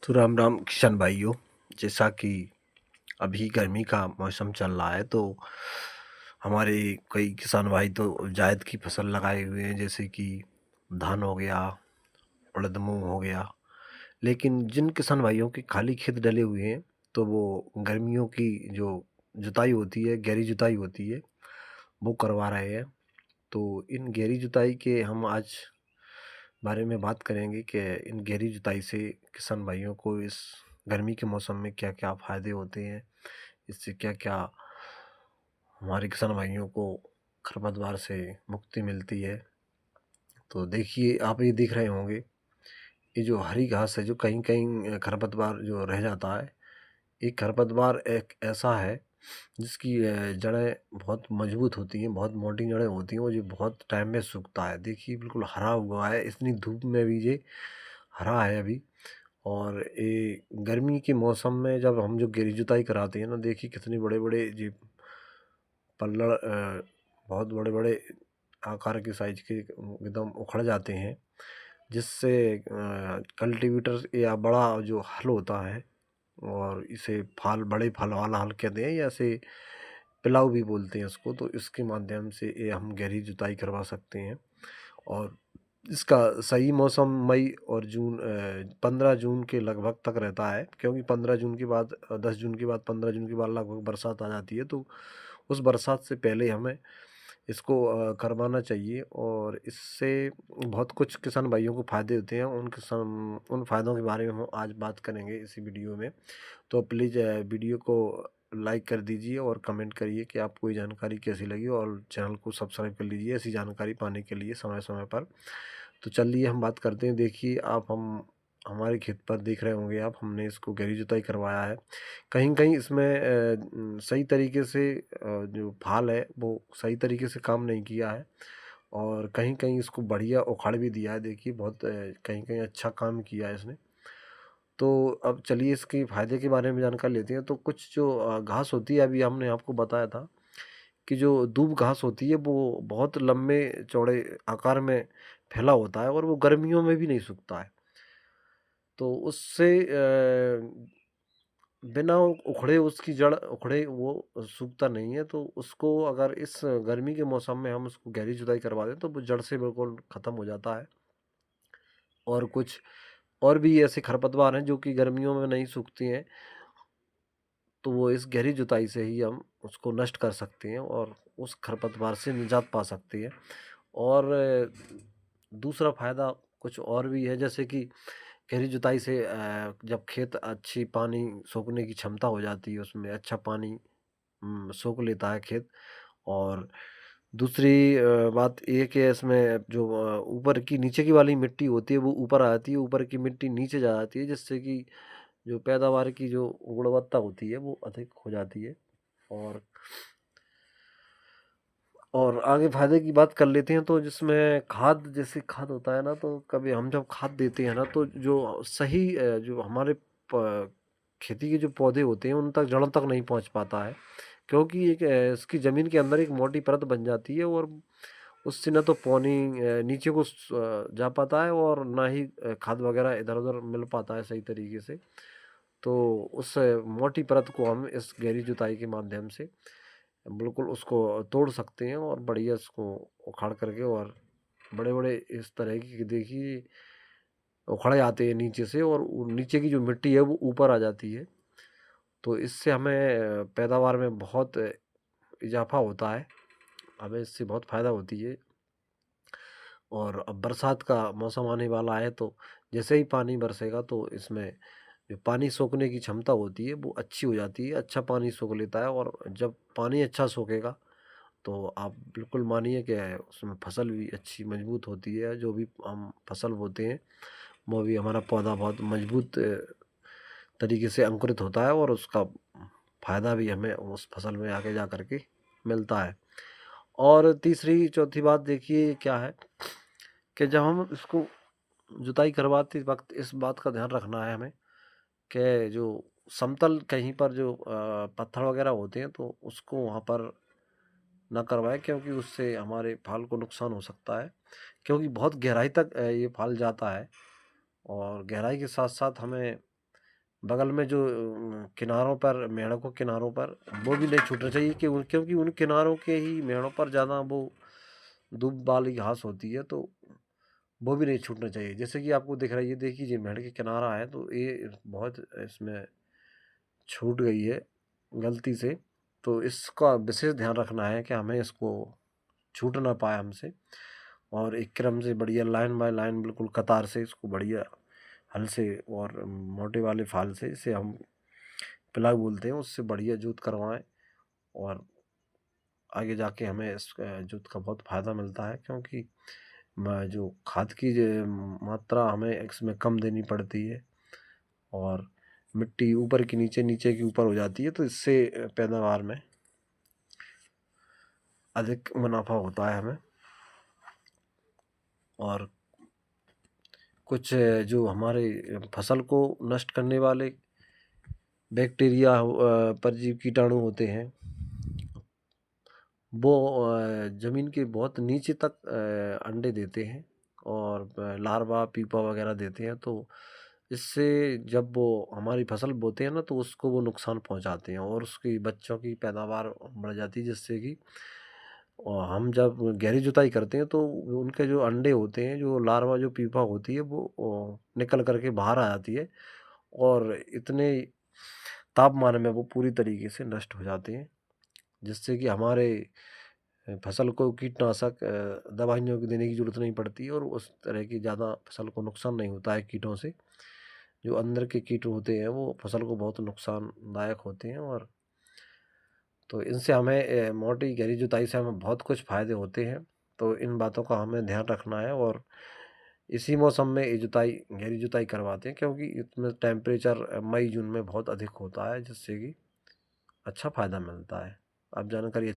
तो राम राम किसान भाइयों। जैसा कि अभी गर्मी का मौसम चल रहा है तो हमारे कई किसान भाई तो जायद की फसल लगाए हुए हैं, जैसे कि धान हो गया, उड़द मूंग हो गया। लेकिन जिन किसान भाइयों के खाली खेत डले हुए हैं तो वो गर्मियों की जो जुताई होती है, गहरी जुताई होती है, वो करवा रहे हैं। तो इन गहरी जुताई के हम आज बारे में बात करेंगे कि इन गहरी जुताई से किसान भाइयों को इस गर्मी के मौसम में क्या क्या फ़ायदे होते हैं, इससे क्या क्या हमारे किसान भाइयों को खरपतवार से मुक्ति मिलती है। तो देखिए, आप ये देख रहे होंगे, ये जो हरी घास है, जो कहीं कहीं खरपतवार जो रह जाता है, ये खरपतवार एक ऐसा है जिसकी जड़ें बहुत मजबूत होती हैं, बहुत मोटी जड़ें होती हैं और ये बहुत टाइम में सूखता है। देखिए बिल्कुल हरा हुआ है, इतनी धूप में भी ये हरा है अभी। और ये गर्मी के मौसम में जब हम जो गहरी जुताई कराते हैं ना, देखिए कितने बड़े बड़े जी पल्लड़ बहुत बड़े बड़े आकार के साइज के एकदम उखड़ जाते हैं, जिससे कल्टीवेटर या बड़ा जो हल होता है, और इसे फाल बड़े फल वाला हल कहते हैं, या ऐसे पिलाऊ भी बोलते हैं इसको। तो इसके माध्यम से ये हम गहरी जुताई करवा सकते हैं। और इसका सही मौसम मई और जून 15 जून के लगभग तक रहता है, क्योंकि 15 जून के बाद 10 जून के बाद 15 जून के बाद लगभग बरसात आ जाती है। तो उस बरसात से पहले हमें इसको करवाना चाहिए, और इससे बहुत कुछ किसान भाइयों को फ़ायदे होते हैं। उन फ़ायदों के बारे में हम आज बात करेंगे इसी वीडियो में। तो प्लीज़ वीडियो को लाइक कर दीजिए और कमेंट करिए कि आपको ये जानकारी कैसी लगी, और चैनल को सब्सक्राइब कर लीजिए ऐसी जानकारी पाने के लिए समय समय पर। तो चलिए हम बात करते हैं। देखिए, आप हम हमारे खेत पर देख रहे होंगे आप, हमने इसको गहरी जुताई करवाया है। कहीं कहीं इसमें सही तरीके से जो फाल है वो सही तरीके से काम नहीं किया है, और कहीं कहीं इसको बढ़िया उखाड़ भी दिया है। देखिए बहुत कहीं कहीं अच्छा काम किया है इसने। तो अब चलिए इसके फ़ायदे के बारे में जानकारी लेते हैं। तो कुछ जो घास होती है, अभी हमने आपको बताया था कि जो दूब घास होती है वो बहुत लंबे चौड़े आकार में फैला होता है, और वो गर्मियों में भी नहीं सूखता है। तो उससे बिना उखड़े, उसकी जड़ उखड़े वो सूखता नहीं है। तो उसको अगर इस गर्मी के मौसम में हम उसको गहरी जुताई करवा दें तो वो जड़ से बिल्कुल ख़त्म हो जाता है। और कुछ और भी ऐसे खरपतवार हैं जो कि गर्मियों में नहीं सूखती हैं, तो वो इस गहरी जुताई से ही हम उसको नष्ट कर सकते हैं और उस खरपतवार से निजात पा सकते हैं। और दूसरा फ़ायदा कुछ और भी है, जैसे कि गहरी जुताई से जब खेत अच्छी पानी सोखने की क्षमता हो जाती है, उसमें अच्छा पानी सोख लेता है खेत। और दूसरी बात ये है कि इसमें जो ऊपर की नीचे की वाली मिट्टी होती है वो ऊपर आ जाती है, ऊपर की मिट्टी नीचे जा जाती है, जिससे कि जो पैदावार की जो गुणवत्ता होती है वो अधिक हो जाती है। और आगे फायदे की बात कर लेते हैं। तो जिसमें खाद, जैसे खाद होता है ना, तो कभी हम जब खाद देते हैं ना, तो जो सही जो हमारे खेती के जो पौधे होते हैं उन तक, जड़ों तक नहीं पहुंच पाता है, क्योंकि एक इसकी ज़मीन के अंदर एक मोटी परत बन जाती है, और उससे ना तो पानी नीचे को जा पाता है, और ना ही खाद वगैरह इधर उधर मिल पाता है सही तरीके से। तो उस मोटी परत को हम इस गहरी जुताई के माध्यम से बिल्कुल उसको तोड़ सकते हैं, और बढ़िया उसको उखाड़ करके, और बड़े-बड़े इस तरह की देखिए उखड़ जाते हैं नीचे से, और नीचे की जो मिट्टी है वो ऊपर आ जाती है। तो इससे हमें पैदावार में बहुत इजाफा होता है, हमें इससे बहुत फ़ायदा होती है। और अब बरसात का मौसम आने वाला है, तो जैसे ही पानी बरसेगा तो इसमें जो पानी सोखने की क्षमता होती है वो अच्छी हो जाती है, अच्छा पानी सोख लेता है। और जब पानी अच्छा सोखेगा तो आप बिल्कुल मानिए कि उसमें फसल भी अच्छी मजबूत होती है। जो भी हम फसल बोते हैं वो भी हमारा पौधा बहुत मजबूत तरीके से अंकुरित होता है, और उसका फ़ायदा भी हमें उस फसल में आगे जा कर के मिलता है। और तीसरी चौथी बात देखिए क्या है कि जब हम इसको जुताई करवाते वक्त इस बात का ध्यान रखना है हमें कि जो समतल कहीं पर जो पत्थर वगैरह होते हैं तो उसको वहाँ पर ना करवाएं, क्योंकि उससे हमारे फाल को नुकसान हो सकता है, क्योंकि बहुत गहराई तक ये फाल जाता है। और गहराई के साथ साथ हमें बगल में जो किनारों पर, मेढ़ों को किनारों पर वो भी नहीं छूटना चाहिए कि क्योंकि उन किनारों के ही मेढ़ों पर ज़्यादा वो दूब वाली घास होती है, तो वो भी नहीं छूटना चाहिए। जैसे कि आपको दिख रहा है, ये देखिए ये मेढ़ के किनारा है, तो ये बहुत इसमें छूट गई है गलती से। तो इसका विशेष ध्यान रखना है कि हमें इसको छूट ना पाए हमसे, और एक क्रम से बढ़िया लाइन बाय लाइन बिल्कुल कतार से इसको बढ़िया हल से और मोटे वाले फाल से, इसे हम प्लाग बोलते हैं, उससे बढ़िया जोत करवाएं। और आगे जाके हमें इस जोत का बहुत फ़ायदा मिलता है, क्योंकि जो खाद की मात्रा हमें इसमें कम देनी पड़ती है, और मिट्टी ऊपर की नीचे, नीचे की ऊपर हो जाती है, तो इससे पैदावार में अधिक मुनाफा होता है हमें। और कुछ जो हमारे फसल को नष्ट करने वाले बैक्टीरिया परजीवी कीटाणु होते हैं, वो ज़मीन के बहुत नीचे तक अंडे देते हैं, और लार्वा पीपा वगैरह देते हैं। तो इससे जब वो हमारी फसल बोते हैं ना, तो उसको वो नुकसान पहुंचाते हैं, और उसकी बच्चों की पैदावार बढ़ जाती है, जिससे कि और हम जब गहरी जुताई करते हैं, तो उनके जो अंडे होते हैं, जो लार्वा जो पीपा होती है, वो निकल करके बाहर आ जाती है, और इतने तापमान में वो पूरी तरीके से नष्ट हो जाते हैं, जिससे कि हमारे फसल को कीटनाशक दवाइयों की देने की ज़रूरत नहीं पड़ती, और उस तरह की ज़्यादा फसल को नुकसान नहीं होता है कीटों से। जो अंदर के कीट होते हैं वो फसल को बहुत नुकसानदायक होते हैं, और तो इनसे हमें मोटी गहरी जुताई से हमें बहुत कुछ फ़ायदे होते हैं। तो इन बातों का हमें ध्यान रखना है, और इसी मौसम में ये जुताई, गहरी जुताई करवाते हैं, क्योंकि इसमें टेम्परेचर मई जून में बहुत अधिक होता है, जिससे कि अच्छा फ़ायदा मिलता है। आप जानकारी